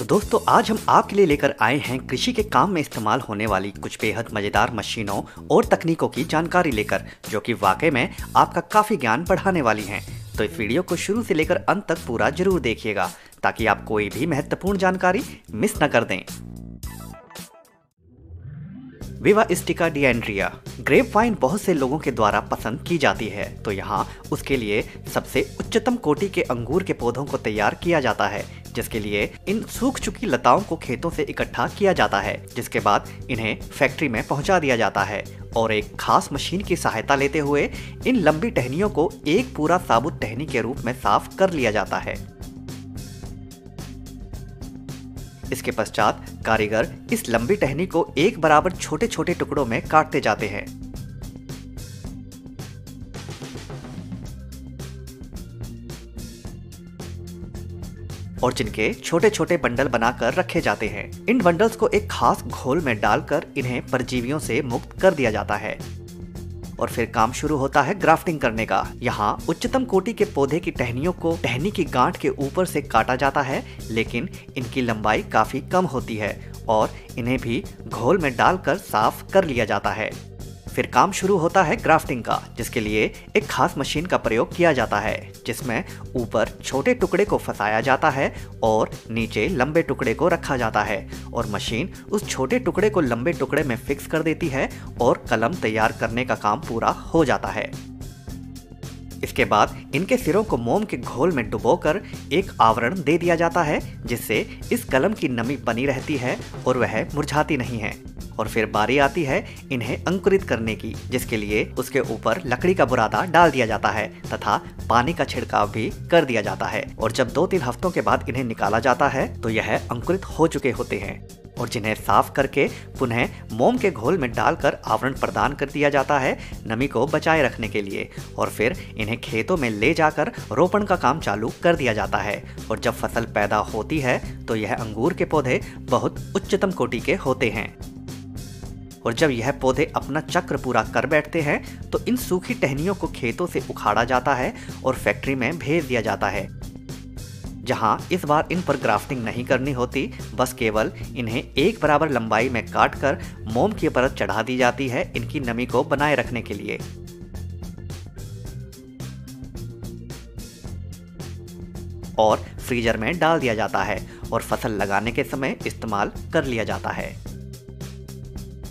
तो दोस्तों आज हम आपके लिए लेकर आए हैं कृषि के काम में इस्तेमाल होने वाली कुछ बेहद मजेदार मशीनों और तकनीकों की जानकारी लेकर, जो कि वाकई में आपका काफी ज्ञान बढ़ाने वाली हैं। तो इस वीडियो को शुरू से लेकर अंत तक पूरा जरूर देखिएगा ताकि आप कोई भी महत्वपूर्ण जानकारी मिस न कर दें। विवा स्टिका डिएंड्रिया ग्रेप वाइन बहुत से लोगों के द्वारा पसंद की जाती है, तो यहाँ उसके लिए सबसे उच्चतम कोटि के अंगूर के पौधों को तैयार किया जाता है, जिसके लिए इन सूख चुकी लताओं को खेतों से इकट्ठा किया जाता है, जिसके बाद इन्हें फैक्ट्री में पहुंचा दिया जाता है और एक खास मशीन की सहायता लेते हुए इन लंबी टहनियों को एक पूरा साबुत टहनी के रूप में साफ कर लिया जाता है। इसके पश्चात कारीगर इस लंबी टहनी को एक बराबर छोटे छोटे टुकड़ों में काटते जाते हैं और जिनके छोटे छोटे बंडल बनाकर रखे जाते हैं। इन बंडल्स को एक खास घोल में डालकर इन्हें परजीवियों से मुक्त कर दिया जाता है और फिर काम शुरू होता है ग्राफ्टिंग करने का। यहाँ उच्चतम कोटि के पौधे की टहनियों को टहनी की गांठ के ऊपर से काटा जाता है, लेकिन इनकी लंबाई काफी कम होती है और इन्हें भी घोल में डालकर साफ कर लिया जाता है। फिर काम शुरू होता है ग्राफ्टिंग का, जिसके लिए एक खास मशीन का प्रयोग किया जाता है, जिसमें ऊपर छोटे टुकड़े को फंसाया जाता है और नीचे लंबे टुकड़े को रखा जाता है और मशीन उस छोटे टुकड़े को लंबे टुकड़े में फिक्स कर देती है और कलम तैयार करने का काम पूरा हो जाता है। इसके बाद इनके सिरों को मोम के घोल में डुबोकर एक आवरण दे दिया जाता है, जिससे इस कलम की नमी बनी रहती है और वह मुरझाती नहीं है। और फिर बारी आती है इन्हें अंकुरित करने की, जिसके लिए उसके ऊपर लकड़ी का बुरादा डाल दिया जाता है तथा पानी का छिड़काव भी कर दिया जाता है। और जब 2-3 हफ्तों के बाद इन्हें निकाला जाता है तो यह अंकुरित हो चुके होते हैं और जिन्हें साफ करके पुनः मोम के घोल में डालकर आवरण प्रदान कर दिया जाता है नमी को बचाए रखने के लिए। और फिर इन्हें खेतों में ले जाकर रोपण का काम चालू कर दिया जाता है और जब फसल पैदा होती है तो यह अंगूर के पौधे बहुत उच्चतम कोटि के होते हैं। और जब यह पौधे अपना चक्र पूरा कर बैठते हैं तो इन सूखी टहनियों को खेतों से उखाड़ा जाता है और फैक्ट्री में भेज दिया जाता है, जहां इस बार इन पर ग्राफ्टिंग नहीं करनी होती, बस केवल इन्हें एक बराबर लंबाई में काटकर मोम की परत चढ़ा दी जाती है इनकी नमी को बनाए रखने के लिए। और फ्रीजर में डाल दिया जाता है और फसल लगाने के समय इस्तेमाल कर लिया जाता है।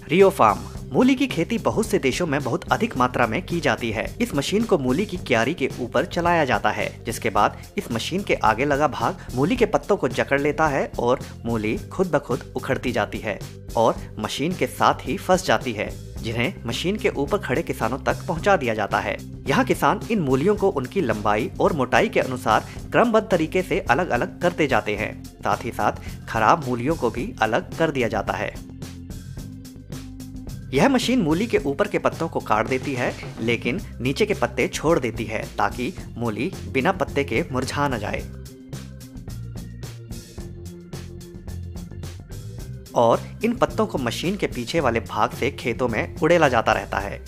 रियो फार्म मूली की खेती बहुत से देशों में बहुत अधिक मात्रा में की जाती है। इस मशीन को मूली की क्यारी के ऊपर चलाया जाता है, जिसके बाद इस मशीन के आगे लगा भाग मूली के पत्तों को जकड़ लेता है और मूली खुद ब खुद उखड़ती जाती है और मशीन के साथ ही फंस जाती है, जिन्हें मशीन के ऊपर खड़े किसानों तक पहुंचा दिया जाता है। यहाँ किसान इन मूलियों को उनकी लंबाई और मोटाई के अनुसार क्रमबद्ध तरीके से अलग अलग करते जाते हैं। साथ ही साथ खराब मूलियों को भी अलग कर दिया जाता है। यह मशीन मूली के ऊपर के पत्तों को काट देती है, लेकिन नीचे के पत्ते छोड़ देती है ताकि मूली बिना पत्ते के मुरझा न जाए। और इन पत्तों को मशीन के पीछे वाले भाग से खेतों में उड़ेला जाता रहता है।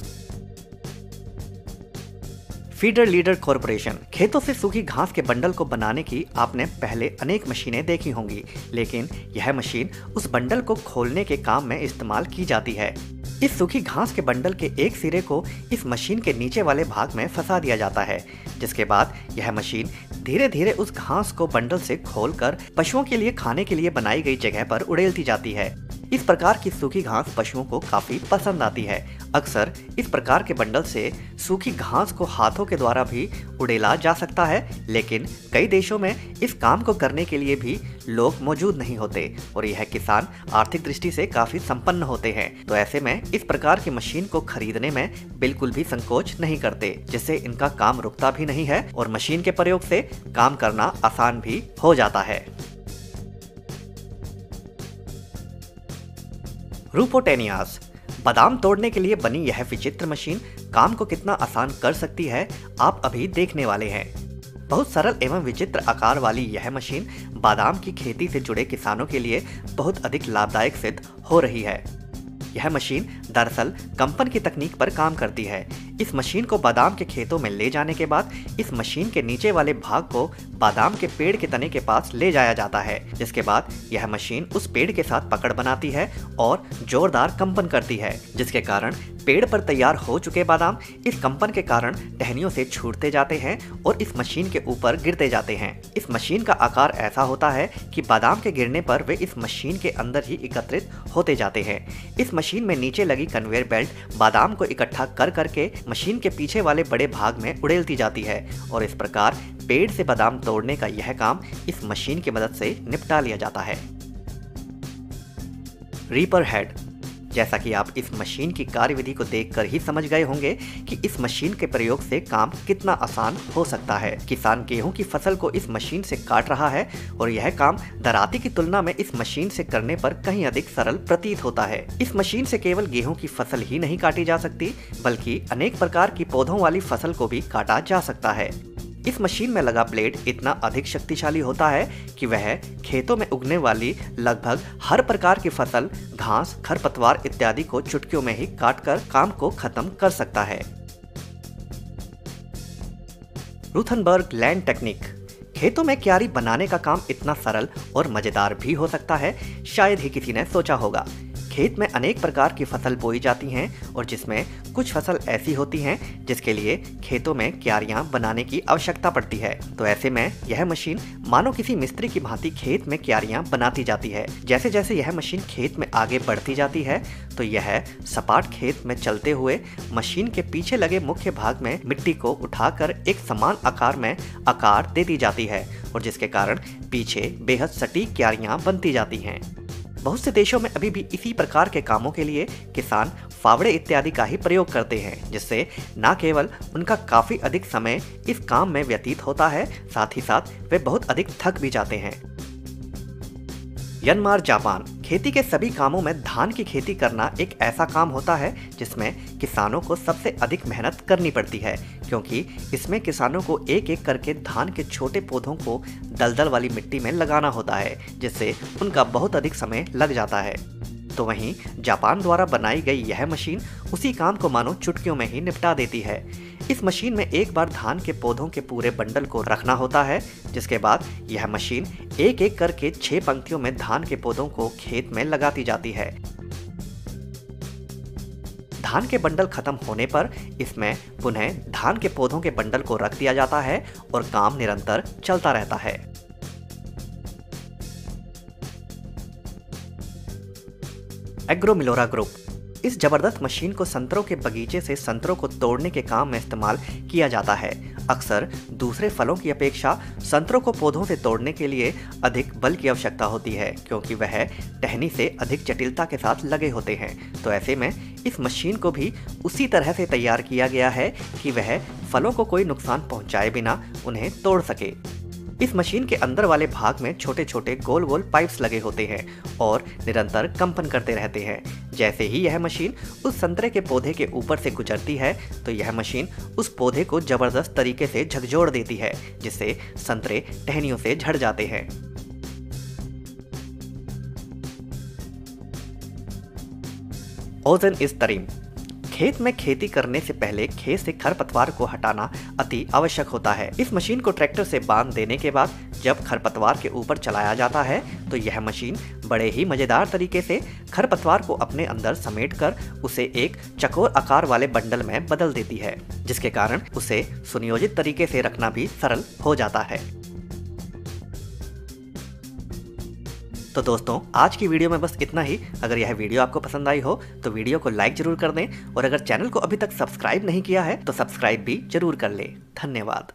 फीडर लीडर कॉरपोरेशन खेतों से सूखी घास के बंडल को बनाने की आपने पहले अनेक मशीनें देखी होंगी, लेकिन यह मशीन उस बंडल को खोलने के काम में इस्तेमाल की जाती है। इस सूखी घास के बंडल के एक सिरे को इस मशीन के नीचे वाले भाग में फंसा दिया जाता है, जिसके बाद यह मशीन धीरे धीरे उस घास को बंडल से खोलकर पशुओं के लिए खाने के लिए बनाई गई जगह पर उड़ेलती जाती है। इस प्रकार की सूखी घास पशुओं को काफी पसंद आती है। अक्सर इस प्रकार के बंडल से सूखी घास को हाथों के द्वारा भी उड़ेला जा सकता है, लेकिन कई देशों में इस काम को करने के लिए भी लोग मौजूद नहीं होते और यह किसान आर्थिक दृष्टि से काफी संपन्न होते हैं, तो ऐसे में इस प्रकार की मशीन को खरीदने में बिल्कुल भी संकोच नहीं करते, जिससे इनका काम रुकता भी नहीं है और मशीन के प्रयोग से काम करना आसान भी हो जाता है। रूपोटेनियास बादाम तोड़ने के लिए बनी यह विचित्र मशीन काम को कितना आसान कर सकती है, आप अभी देखने वाले हैं। बहुत सरल एवं विचित्र आकार वाली यह मशीन बादाम की खेती से जुड़े किसानों के लिए बहुत अधिक लाभदायक सिद्ध हो रही है। यह मशीन दरअसल कंपन की तकनीक पर काम करती है। इस मशीन को बादाम के खेतों में ले जाने के बाद इस मशीन के नीचे वाले भाग को बादाम के पेड़ के तने के पास ले जाया जाता है, जिसके बाद यह मशीन उस पेड़ के साथ पकड़ बनाती है और जोरदार कंपन करती है, जिसके कारण पेड़ पर तैयार हो चुके बादाम इस कंपन के कारण टहनियों से छूटते जाते हैं और इस मशीन के ऊपर गिरते जाते हैं। इस मशीन का आकार ऐसा होता है कि बादाम के गिरने पर वे इस मशीन के अंदर ही एकत्रित होते जाते हैं। इस मशीन में नीचे लगी कन्वेयर बेल्ट बादाम को इकट्ठा कर करके मशीन के पीछे वाले बड़े भाग में उड़ेलती जाती है और इस प्रकार पेड़ से बादाम तोड़ने का यह काम इस मशीन की मदद से निपटा लिया जाता है। Reaper head. जैसा कि आप इस मशीन की कार्यविधि को देखकर ही समझ गए होंगे कि इस मशीन के प्रयोग से काम कितना आसान हो सकता है। किसान गेहूं की फसल को इस मशीन से काट रहा है और यह काम दराती की तुलना में इस मशीन से करने पर कहीं अधिक सरल प्रतीत होता है। इस मशीन से केवल गेहूं की फसल ही नहीं काटी जा सकती, बल्कि अनेक प्रकार की पौधों वाली फसल को भी काटा जा सकता है। इस मशीन में लगा ब्लेड इतना अधिक शक्तिशाली होता है कि वह खेतों में उगने वाली लगभग हर प्रकार की फसल, घास, खरपतवार इत्यादि को चुटकियों में ही काटकर काम को खत्म कर सकता है। रुथनबर्ग लैंड टेक्निक। खेतों में क्यारी बनाने का काम इतना सरल और मजेदार भी हो सकता है, शायद ही किसी ने सोचा होगा। खेत में अनेक प्रकार की फसल बोई जाती हैं और जिसमें कुछ फसल ऐसी होती हैं जिसके लिए खेतों में क्यारियां बनाने की आवश्यकता पड़ती है। तो ऐसे में यह मशीन मानो किसी मिस्त्री की भांति खेत में क्यारियां बनाती जाती है। जैसे जैसे यह मशीन खेत में आगे बढ़ती जाती है तो यह सपाट खेत में चलते हुए मशीन के पीछे लगे मुख्य भाग में मिट्टी को उठाकर एक समान आकार में आकार देती जाती है और जिसके कारण पीछे बेहद सटीक क्यारियां बनती जाती हैं। बहुत से देशों में अभी भी इसी प्रकार के कामों के लिए किसान फावड़े इत्यादि का ही प्रयोग करते हैं, जिससे न केवल उनका काफी अधिक समय इस काम में व्यतीत होता है, साथ ही साथ वे बहुत अधिक थक भी जाते हैं। Myanmar, Japan. खेती के सभी कामों में धान की खेती करना एक ऐसा काम होता है जिसमें किसानों को सबसे अधिक मेहनत करनी पड़ती है, क्योंकि इसमें किसानों को एक एक करके धान के छोटे पौधों को दलदल वाली मिट्टी में लगाना होता है, जिससे उनका बहुत अधिक समय लग जाता है। तो वहीं जापान द्वारा बनाई गई यह मशीन उसी काम को मानो चुटकियों में ही निपटा देती है। इस मशीन में एक बार धान के पौधों के पूरे बंडल को रखना होता है, जिसके बाद यह मशीन एक एक करके 6 पंक्तियों में धान के पौधों को खेत में लगाती जाती है। धान के बंडल खत्म होने पर इसमें पुनः धान के पौधों के बंडल को रख दिया जाता है और काम निरंतर चलता रहता है। एग्रो मिलोरा ग्रुप। इस जबरदस्त मशीन को संतरों के बगीचे से संतरों को तोड़ने के काम में इस्तेमाल किया जाता है। अक्सर दूसरे फलों की अपेक्षा संतरों को पौधों से तोड़ने के लिए अधिक बल की आवश्यकता होती है, क्योंकि वह टहनी से अधिक जटिलता के साथ लगे होते हैं। तो ऐसे में इस मशीन को भी उसी तरह से तैयार किया गया है कि वह फलों को कोई नुकसान पहुंचाए बिना उन्हें तोड़ सके। इस मशीन के अंदर वाले भाग में छोटे छोटे गोल गोल पाइप्स लगे होते हैं और निरंतर कंपन करते रहते हैं। जैसे ही यह मशीन उस संतरे के पौधे के ऊपर से गुजरती है तो यह मशीन उस पौधे को जबरदस्त तरीके से झकझोर देती है, जिससे संतरे टहनियों से झड़ जाते हैं। ओजन इज तरीम। खेत में खेती करने से पहले खेत से खरपतवार को हटाना अति आवश्यक होता है। इस मशीन को ट्रैक्टर से बांध देने के बाद जब खरपतवार के ऊपर चलाया जाता है तो यह मशीन बड़े ही मजेदार तरीके से खरपतवार को अपने अंदर समेटकर उसे एक चकोर आकार वाले बंडल में बदल देती है, जिसके कारण उसे सुनियोजित तरीके से रखना भी सरल हो जाता है। तो दोस्तों, आज की वीडियो में बस इतना ही। अगर यह वीडियो आपको पसंद आई हो तो वीडियो को लाइक जरूर कर दें और अगर चैनल को अभी तक सब्सक्राइब नहीं किया है तो सब्सक्राइब भी जरूर कर लें। धन्यवाद।